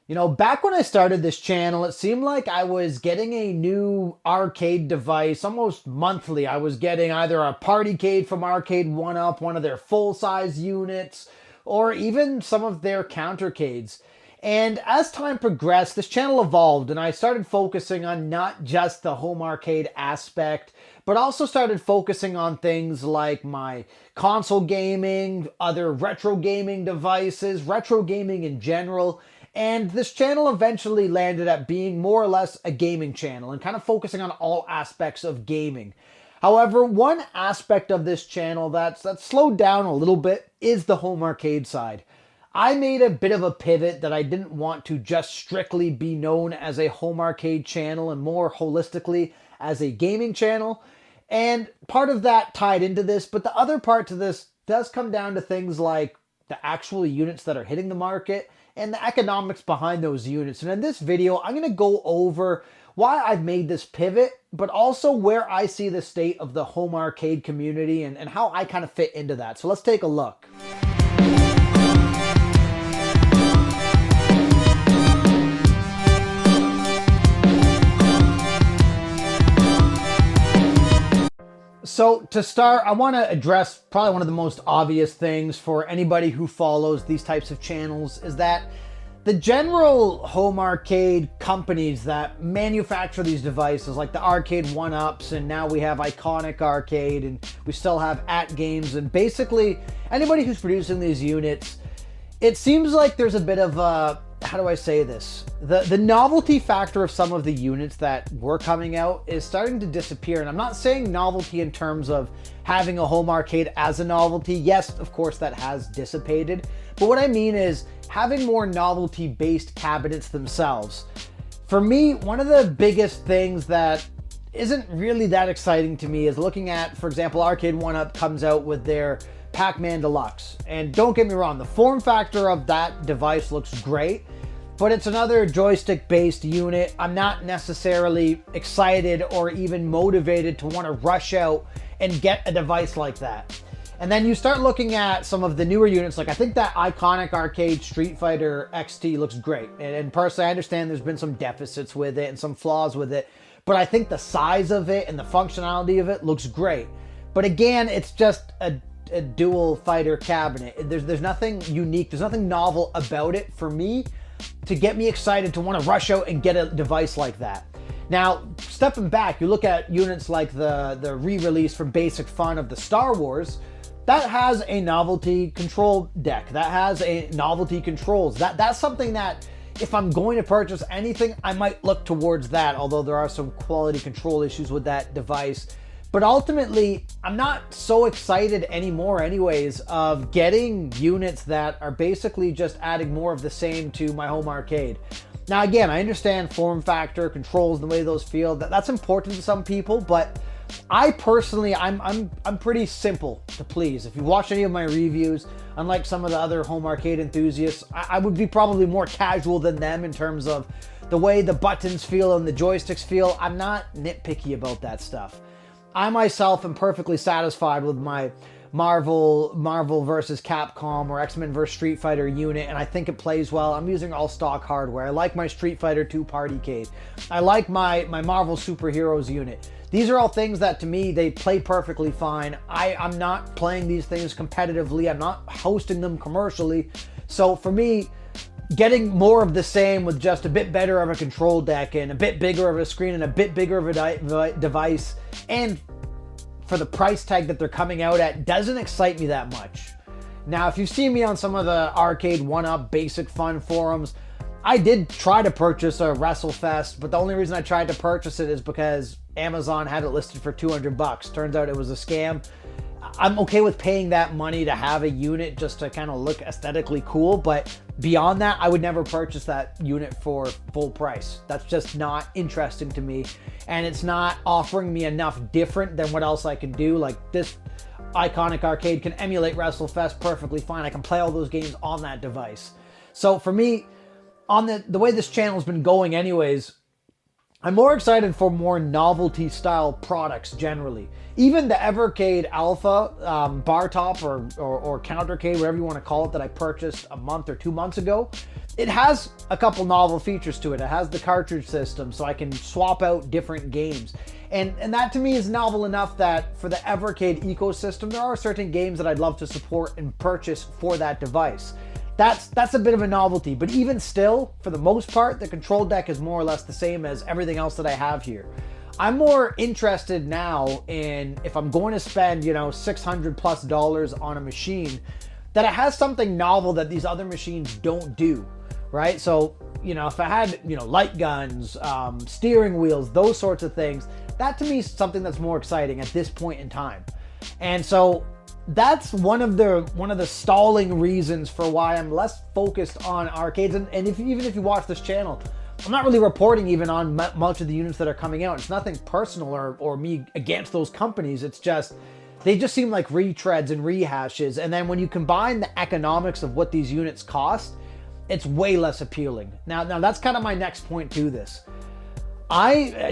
You know, back when I started this channel, it seemed like I was getting a new arcade device almost monthly. I was getting either a Partycade from Arcade 1UP, one of their full-size units, or even some of their countercades. And as time progressed, this channel evolved and I started focusing on not just the home arcade aspect, but also started focusing on things like my console gaming, other retro gaming devices, retro gaming in general. And this channel eventually landed at being more or less a gaming channel and kind of focusing on all aspects of gaming. However, one aspect of this channel that's slowed down a little bit is the home arcade side. I made a bit of a pivot that I didn't want to just strictly be known as a home arcade channel and more holistically as a gaming channel. And part of that tied into this, but the other part to this does come down to things like the actual units that are hitting the market and the economics behind those units. And in this video, I'm going to go over why I've made this pivot, but also where I see the state of the home arcade community and how I kind of fit into that. So let's take a look. So to start, I want to address probably one of the most obvious things for anybody who follows these types of channels is that the general home arcade companies that manufacture these devices, like the Arcade 1UPs, and now we have Iconic Arcade, and we still have At Games, and basically anybody who's producing these units, it seems like there's a bit of a, how do I say this? The novelty factor of some of the units that were coming out is starting to disappear. And I'm not saying novelty in terms of having a home arcade as a novelty. Yes, of course, that has dissipated. But what I mean is having more novelty-based cabinets themselves. For me, one of the biggest things that isn't really that exciting to me is looking at, for example, Arcade 1UP comes out with their Pac-Man Deluxe. And don't get me wrong, the form factor of that device looks great, but it's another joystick-based unit. I'm not necessarily excited or even motivated to want to rush out and get a device like that. And then you start looking at some of the newer units, like I think that Iconic Arcade Street Fighter XT looks great. And personally, I understand there's been some deficits with it and some flaws with it, but I think the size of it and the functionality of it looks great. But again, it's just a dual fighter cabinet. There's nothing unique, there's nothing novel about it for me to get me excited to want to rush out and get a device like that. Now, stepping back, you look at units like the re-release from Basic Fun of the Star Wars, that has a novelty control deck, that has a novelty controls. That's something that if I'm going to purchase anything, I might look towards that, although there are some quality control issues with that device. But ultimately, I'm not so excited anymore anyways of getting units that are basically just adding more of the same to my home arcade. Now again, I understand form factor, controls, the way those feel, that's important to some people, but I personally, I'm pretty simple to please. If you watch any of my reviews, unlike some of the other home arcade enthusiasts, I would be probably more casual than them in terms of the way the buttons feel and the joysticks feel. I'm not nitpicky about that stuff. I myself am perfectly satisfied with my Marvel versus Capcom or X-Men versus Street Fighter unit, and I think it plays well. I'm using all stock hardware. I like my Street Fighter 2 Partycade. I like my Marvel Superheroes unit. These are all things that to me, they play perfectly fine. I'm not playing these things competitively. I'm not hosting them commercially. So for me, getting more of the same with just a bit better of a control deck and a bit bigger of a screen and a bit bigger of a device, and for the price tag that they're coming out at, doesn't excite me that much. Now, if you've seen me on some of the Arcade 1UP Basic Fun forums, I did try to purchase a WrestleFest, but the only reason I tried to purchase it is because Amazon had it listed for 200 bucks. Turns out it was a scam. I'm okay with paying that money to have a unit just to kind of look aesthetically cool, but beyond that, I would never purchase that unit for full price. That's just not interesting to me, and it's not offering me enough different than what else I can do. Like this Iconic Arcade can emulate WrestleFest perfectly fine. I can play all those games on that device. So for me, on the way this channel's been going anyways, I'm more excited for more novelty style products generally. Even the Evercade Alpha bar top or Countercade, whatever you want to call it, that I purchased a month or 2 months ago, it has a couple novel features to it. It has the cartridge system, so I can swap out different games. And that to me is novel enough that for the Evercade ecosystem, there are certain games that I'd love to support and purchase for that device. That's a bit of a novelty, but even still, for the most part, the control deck is more or less the same as everything else that I have here. I'm more interested now in, if I'm going to spend, $600+ on a machine, that it has something novel that these other machines don't do, right? So, if I had, light guns, steering wheels, those sorts of things, that to me is something that's more exciting at this point in time. And so that's one of the stalling reasons for why I'm less focused on arcades. And even if you watch this channel, I'm not really reporting even on much of the units that are coming out. It's nothing personal or me against those companies. It's just, they just seem like retreads and rehashes. And then when you combine the economics of what these units cost, it's way less appealing. Now that's kind of my next point to this.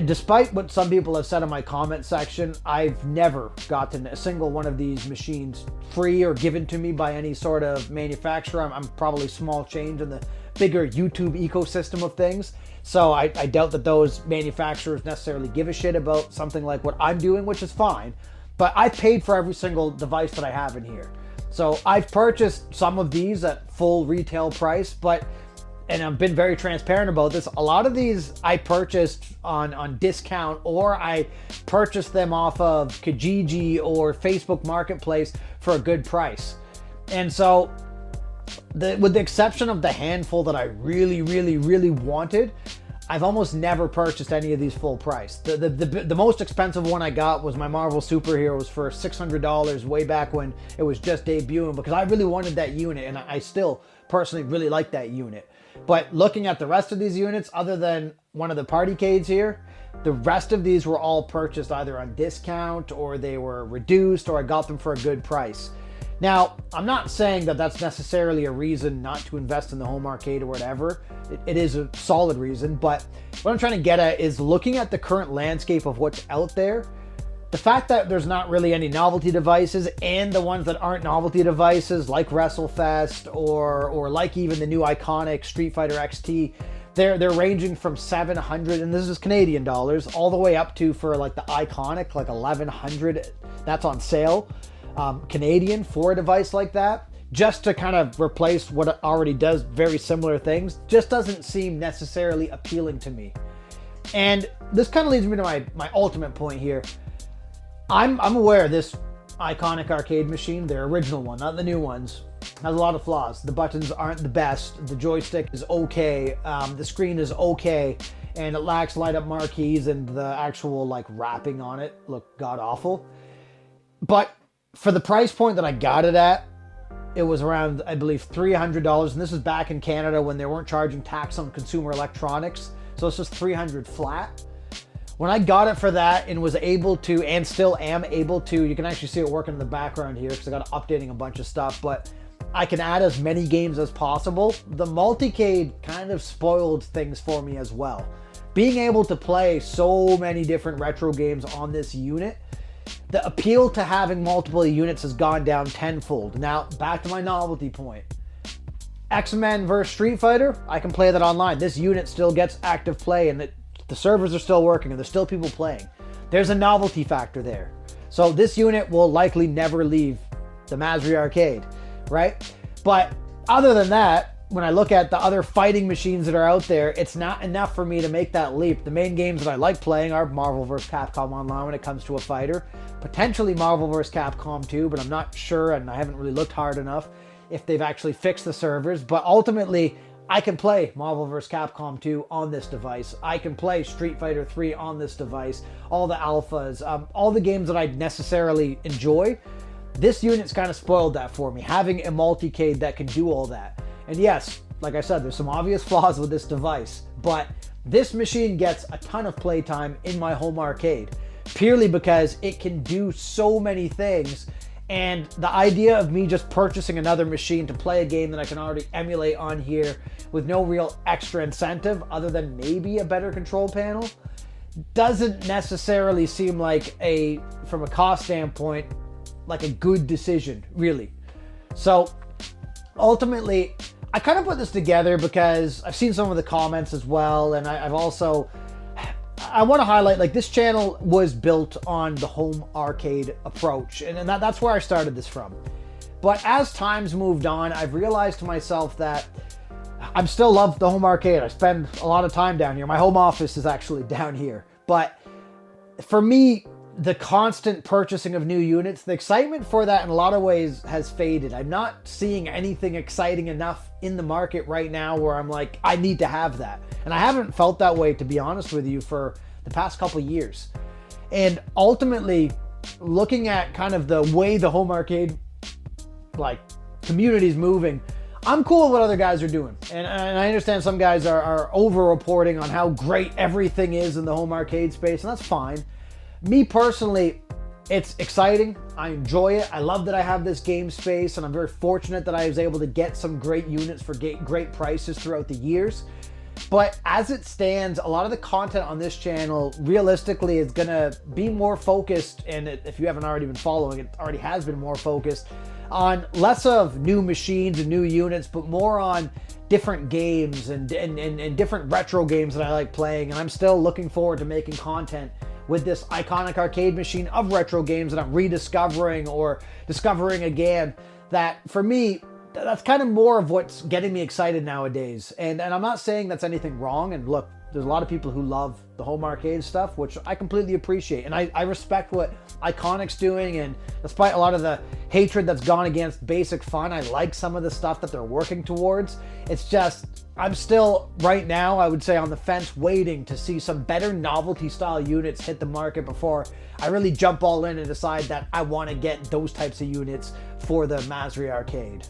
Despite what some people have said in my comment section, I've never gotten a single one of these machines free or given to me by any sort of manufacturer. I'm probably small change in the bigger YouTube ecosystem of things. So I doubt that those manufacturers necessarily give a shit about something like what I'm doing, which is fine. But I paid for every single device that I have in here. So I've purchased some of these at full retail price, and I've been very transparent about this. A lot of these I purchased on discount, or I purchased them off of Kijiji or Facebook Marketplace for a good price. And so, with the exception of the handful that I really, really, really wanted, I've almost never purchased any of these full price. The most expensive one I got was my Marvel Superheroes for $600 way back when it was just debuting, because I really wanted that unit, and I still personally really like that unit. But looking at the rest of these units, other than one of the Partycades here, the rest of these were all purchased either on discount, or they were reduced, or I got them for a good price. Now, I'm not saying that that's necessarily a reason not to invest in the home arcade or whatever. It is a solid reason, but what I'm trying to get at is, looking at the current landscape of what's out there, the fact that there's not really any novelty devices, and the ones that aren't novelty devices, like WrestleFest or like even the new iconic Street Fighter XT, they're ranging from $700, and this is Canadian dollars, all the way up to, for like the iconic, like $1,100. That's on sale, Canadian, for a device like that, just to kind of replace what already does very similar things. Just doesn't seem necessarily appealing to me. And this kind of leads me to my ultimate point here. I'm aware this iconic arcade machine, their original one, not the new ones, has a lot of flaws. The buttons aren't the best. The joystick is okay. The screen is okay. And it lacks light up marquees, and the actual wrapping on it look god awful. But for the price point that I got it at, it was around, I believe, $300. And this is back in Canada when they weren't charging tax on consumer electronics. So it's just $300 flat. When I got it for that and was able to, and still am able to, you can actually see it working in the background here because I got updating a bunch of stuff, but I can add as many games as possible. The Multicade kind of spoiled things for me as well. Being able to play so many different retro games on this unit, the appeal to having multiple units has gone down tenfold. Now, back to my novelty point. X-Men vs. Street Fighter, I can play that online. This unit still gets active play, and the servers are still working, and there's still people playing. There's a novelty factor there. So this unit will likely never leave the Masri arcade, right? But other than that, when I look at the other fighting machines that are out there, it's not enough for me to make that leap. The main games that I like playing are Marvel vs. Capcom Online when it comes to a fighter. Potentially Marvel vs. Capcom 2, but I'm not sure, and I haven't really looked hard enough if they've actually fixed the servers. But ultimately, I can play Marvel vs. Capcom 2 on this device. I can play Street Fighter 3 on this device, all the alphas, all the games that I necessarily enjoy. This unit's kind of spoiled that for me, having a Multicade that can do all that. And yes, like I said, there's some obvious flaws with this device, but this machine gets a ton of playtime in my home arcade, purely because it can do so many things. And the idea of me just purchasing another machine to play a game that I can already emulate on here with no real extra incentive other than maybe a better control panel doesn't necessarily seem like from a cost standpoint, like a good decision, really. So ultimately, I kind of put this together because I've seen some of the comments as well, and I want to highlight, like, this channel was built on the home arcade approach, and that's where I started this from. But as time's moved on, I've realized to myself that I still love the home arcade. I spend a lot of time down here. My home office is actually down here. But for me, the constant purchasing of new units, the excitement for that in a lot of ways has faded. I'm not seeing anything exciting enough in the market right now where I'm like, I need to have that. And I haven't felt that way, to be honest with you, for the past couple of years. And ultimately, looking at kind of the way the home arcade like community is moving, I'm cool with what other guys are doing. And I understand some guys are over-reporting on how great everything is in the home arcade space, and that's fine. Me personally, it's exciting. I enjoy it. I love that I have this game space, and I'm very fortunate that I was able to get some great units for great prices throughout the years. But as it stands, a lot of the content on this channel realistically is gonna be more focused, and if you haven't already been following, it already has been more focused on less of new machines and new units, but more on different games and different retro games that I like playing. And I'm still looking forward to making content with this iconic arcade machine of retro games that I'm rediscovering or discovering again. That for me, that's kind of more of what's getting me excited nowadays. And I'm not saying that's anything wrong. And look, there's a lot of people who love the home arcade stuff, which I completely appreciate. And I respect what Iconic's doing. And despite a lot of the hatred that's gone against basic fun, I like some of the stuff that they're working towards. It's just, I'm still, right now, I would say on the fence, waiting to see some better novelty style units hit the market before I really jump all in and decide that I want to get those types of units for the Masri arcade.